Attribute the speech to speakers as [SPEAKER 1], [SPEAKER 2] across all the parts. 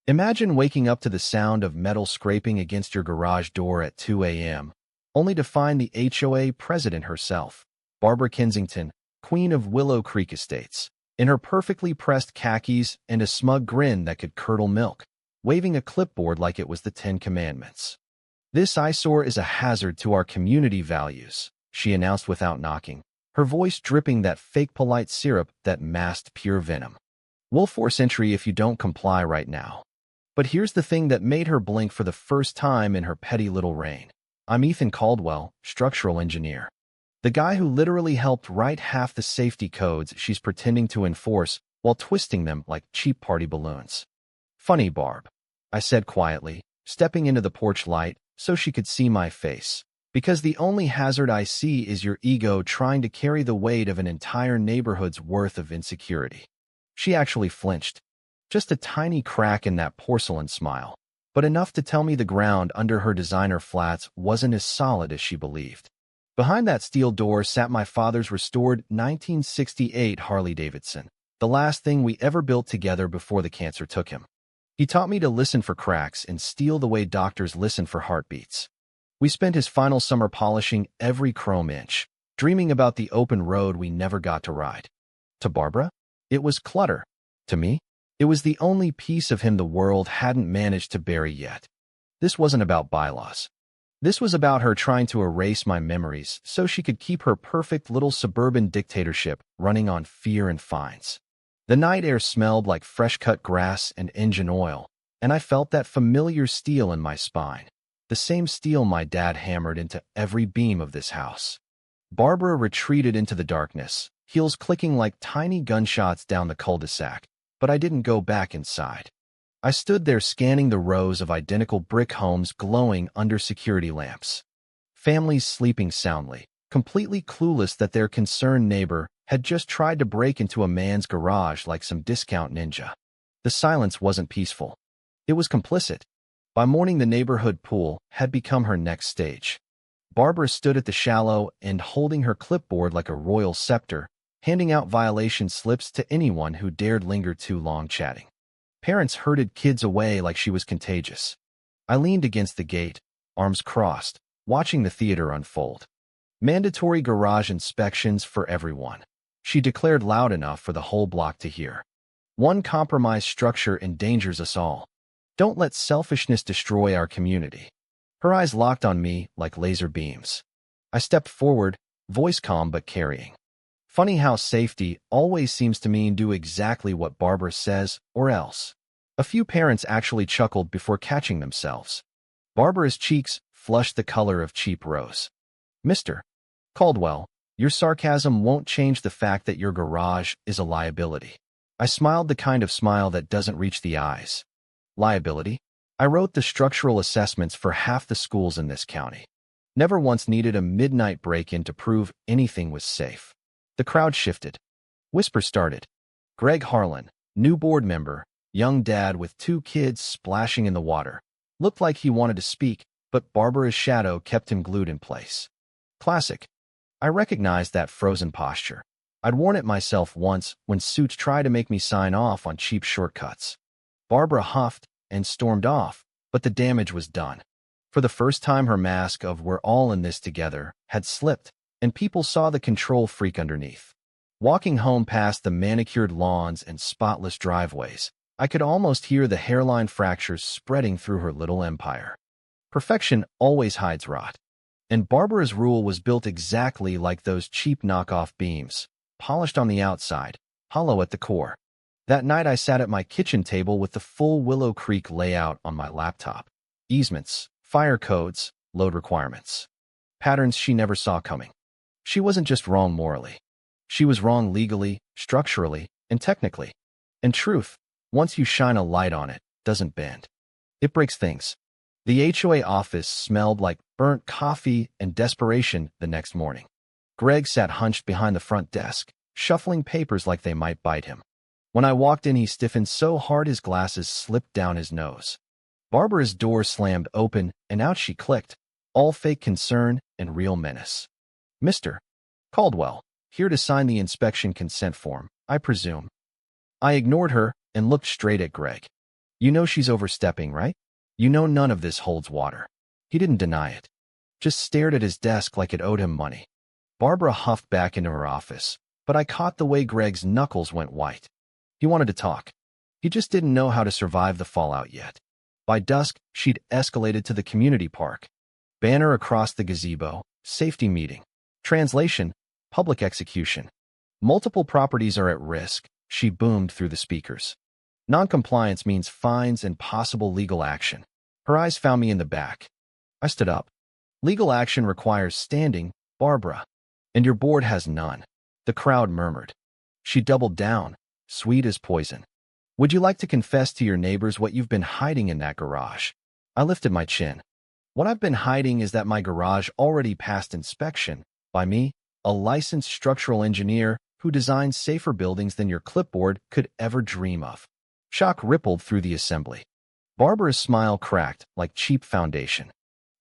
[SPEAKER 1] Imagine waking up to the sound of metal scraping against your garage door at 2 a.m., only to find the HOA president herself, Barbara Kensington, queen of Willow Creek Estates, in her perfectly pressed khakis and a smug grin that could curdle milk, waving a clipboard like it was the Ten Commandments. "This eyesore is a hazard to our community values," she announced without knocking, her voice dripping that fake polite syrup that masked pure venom. "We'll force entry if you don't comply right now." But here's the thing that made her blink for the first time in her petty little reign. I'm Ethan Caldwell, structural engineer. The guy who literally helped write half the safety codes she's pretending to enforce while twisting them like cheap party balloons. "Funny, Barb," I said quietly, stepping into the porch light so she could see my face. "Because the only hazard I see is your ego trying to carry the weight of an entire neighborhood's worth of insecurity." She actually flinched. Just a tiny crack in that porcelain smile, but enough to tell me the ground under her designer flats wasn't as solid as she believed. Behind that steel door sat my father's restored 1968 Harley-Davidson, the last thing we ever built together before the cancer took him. He taught me to listen for cracks in steel the way doctors listen for heartbeats. We spent his final summer polishing every chrome inch, dreaming about the open road we never got to ride. To Barbara, it was clutter. To me, it was the only piece of him the world hadn't managed to bury yet. This wasn't about bylaws. This was about her trying to erase my memories so she could keep her perfect little suburban dictatorship running on fear and fines. The night air smelled like fresh-cut grass and engine oil, and I felt that familiar steel in my spine, the same steel my dad hammered into every beam of this house. Barbara retreated into the darkness, heels clicking like tiny gunshots down the cul-de-sac, but I didn't go back inside. I stood there scanning the rows of identical brick homes glowing under security lamps. Families sleeping soundly, completely clueless that their concerned neighbor had just tried to break into a man's garage like some discount ninja. The silence wasn't peaceful. It was complicit. By morning, the neighborhood pool had become her next stage. Barbara stood at the shallow end holding her clipboard like a royal scepter, handing out violation slips to anyone who dared linger too long chatting. Parents herded kids away like she was contagious. I leaned against the gate, arms crossed, watching the theater unfold. "Mandatory garage inspections for everyone," she declared loud enough for the whole block to hear. "One compromised structure endangers us all. Don't let selfishness destroy our community." Her eyes locked on me like laser beams. I stepped forward, voice calm but carrying. Funny how safety always seems to mean do exactly what Barbara says or else. A few parents actually chuckled before catching themselves. Barbara's cheeks flushed the color of cheap rose. "Mr. Caldwell, your sarcasm won't change the fact that your garage is a liability." I smiled, the kind of smile that doesn't reach the eyes. "Liability?" I wrote the structural assessments for half the schools in this county. Never once needed a midnight break-in to prove anything was safe. The crowd shifted. Whispers started. Greg Harlan, new board member, young dad with 2 kids splashing in the water. Looked like he wanted to speak, but Barbara's shadow kept him glued in place. Classic. I recognized that frozen posture. I'd worn it myself once when suits tried to make me sign off on cheap shortcuts. Barbara huffed and stormed off, but the damage was done. For the first time, her mask of "we're all in this together" had slipped, and people saw the control freak underneath. Walking home past the manicured lawns and spotless driveways, I could almost hear the hairline fractures spreading through her little empire. Perfection always hides rot. And Barbara's rule was built exactly like those cheap knockoff beams, polished on the outside, hollow at the core. That night I sat at my kitchen table with the full Willow Creek layout on my laptop. Easements, fire codes, load requirements. Patterns she never saw coming. She wasn't just wrong morally. She was wrong legally, structurally, and technically. And truth, once you shine a light on it, doesn't bend. It breaks things. The HOA office smelled like burnt coffee and desperation the next morning. Greg sat hunched behind the front desk, shuffling papers like they might bite him. When I walked in, he stiffened so hard his glasses slipped down his nose. Barbara's door slammed open, and out she clicked, all fake concern and real menace. "Mr. Caldwell, here to sign the inspection consent form, I presume." I ignored her and looked straight at Greg. You know she's overstepping, right? You know none of this holds water. He didn't deny it. Just stared at his desk like it owed him money. Barbara huffed back into her office, but I caught the way Greg's knuckles went white. He wanted to talk. He just didn't know how to survive the fallout yet. By dusk, she'd escalated to the community park. Banner across the gazebo, safety meeting. Translation, public execution. Multiple properties are at risk, she boomed through the speakers. Noncompliance means fines and possible legal action. Her eyes found me in the back. I stood up. Legal action requires standing, Barbara. And your board has none. The crowd murmured. She doubled down, sweet as poison. Would you like to confess to your neighbors what you've been hiding in that garage? I lifted my chin. What I've been hiding is that my garage already passed inspection, by me, a licensed structural engineer who designs safer buildings than your clipboard could ever dream of. Shock rippled through the assembly. Barbara's smile cracked like cheap foundation.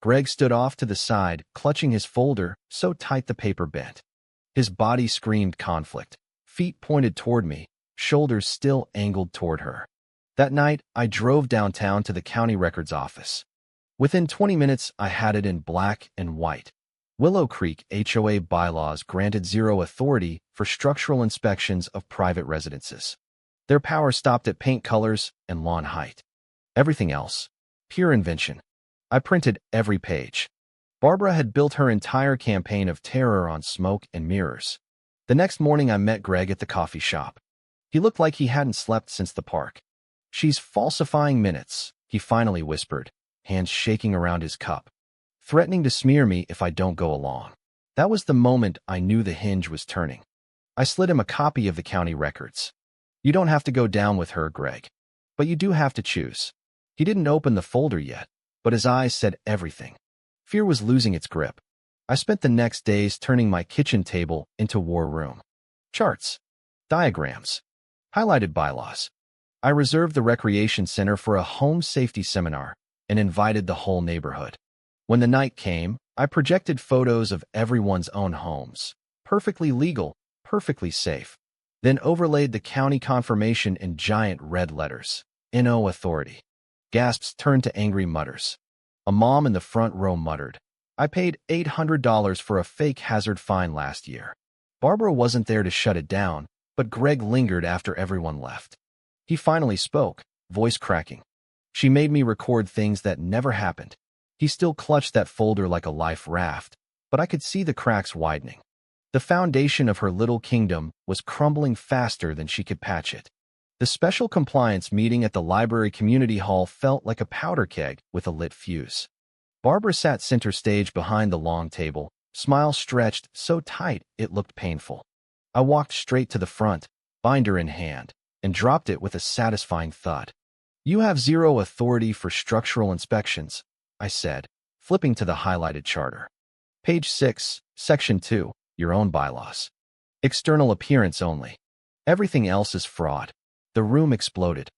[SPEAKER 1] Greg stood off to the side, clutching his folder so tight the paper bent. His body screamed conflict. Feet pointed toward me, shoulders still angled toward her. That night, I drove downtown to the county records office. Within 20 minutes, I had it in black and white. Willow Creek HOA bylaws granted zero authority for structural inspections of private residences. Their power stopped at paint colors and lawn height. Everything else, pure invention. I printed every page. Barbara had built her entire campaign of terror on smoke and mirrors. The next morning, I met Greg at the coffee shop. He looked like he hadn't slept since the park. She's falsifying minutes, he finally whispered, hands shaking around his cup, threatening to smear me if I don't go along. That was the moment I knew the hinge was turning. I slid him a copy of the county records. You don't have to go down with her, Greg. But you do have to choose. He didn't open the folder yet, but his eyes said everything. Fear was losing its grip. I spent the next days turning my kitchen table into war room. Charts. Diagrams. Highlighted bylaws. I reserved the recreation center for a home safety seminar and invited the whole neighborhood. When the night came, I projected photos of everyone's own homes. Perfectly legal, perfectly safe. Then overlaid the county confirmation in giant red letters. No authority. Gasps turned to angry mutters. A mom in the front row muttered, I paid $800 for a fake hazard fine last year. Barbara wasn't there to shut it down, but Greg lingered after everyone left. He finally spoke, voice cracking. She made me record things that never happened. He still clutched that folder like a life raft, but I could see the cracks widening. The foundation of her little kingdom was crumbling faster than she could patch it. The special compliance meeting at the library community hall felt like a powder keg with a lit fuse. Barbara sat center stage behind the long table, smile stretched so tight it looked painful. I walked straight to the front, binder in hand, and dropped it with a satisfying thud. You have zero authority for structural inspections, I said, flipping to the highlighted charter. Page 6, Section 2, your own bylaws. External appearance only. Everything else is fraud. The room exploded.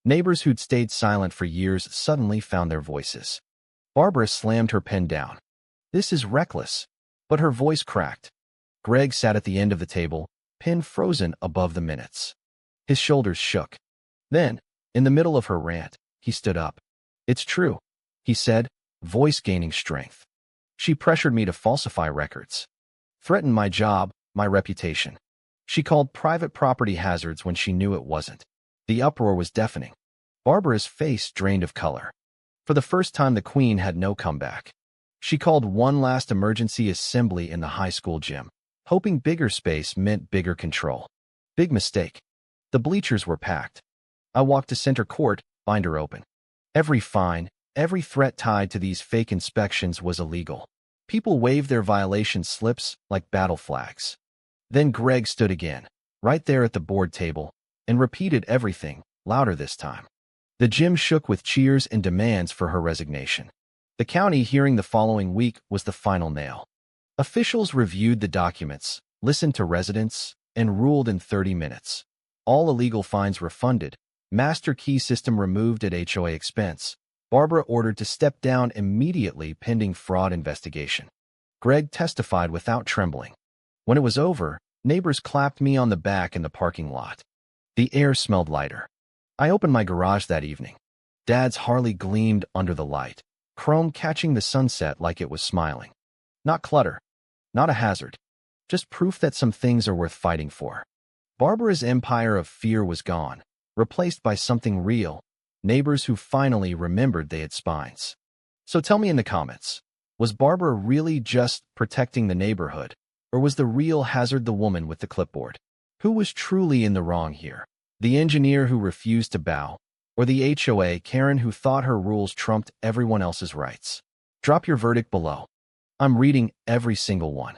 [SPEAKER 1] Neighbors who'd stayed silent for years suddenly found their voices. Barbara slammed her pen down. This is reckless. But her voice cracked. Greg sat at the end of the table, pen frozen above the minutes. His shoulders shook. Then, in the middle of her rant, he stood up. It's true, he said, voice gaining strength. She pressured me to falsify records. Threatened my job, my reputation. She called private property hazards when she knew it wasn't. The uproar was deafening. Barbara's face drained of color. For the first time, the Queen had no comeback. She called one last emergency assembly in the high school gym, hoping bigger space meant bigger control. Big mistake. The bleachers were packed. I walked to center court, binder open. Every fine, every threat tied to these fake inspections was illegal. People waved their violation slips like battle flags. Then Greg stood again, right there at the board table, and repeated everything, louder this time. The gym shook with cheers and demands for her resignation. The county hearing the following week was the final nail. Officials reviewed the documents, listened to residents, and ruled in 30 minutes. All illegal fines refunded, master key system removed at HOA expense. Barbara ordered to step down immediately pending fraud investigation. Greg testified without trembling. When it was over, neighbors clapped me on the back in the parking lot. The air smelled lighter. I opened my garage that evening. Dad's Harley gleamed under the light, chrome catching the sunset like it was smiling. Not clutter, not a hazard, just proof that some things are worth fighting for. Barbara's empire of fear was gone, replaced by something real, neighbors who finally remembered they had spines. So tell me in the comments, was Barbara really just protecting the neighborhood, or was the real hazard the woman with the clipboard? Who was truly in the wrong here? The engineer who refused to bow, or the HOA Karen who thought her rules trumped everyone else's rights? Drop your verdict below. I'm reading every single one.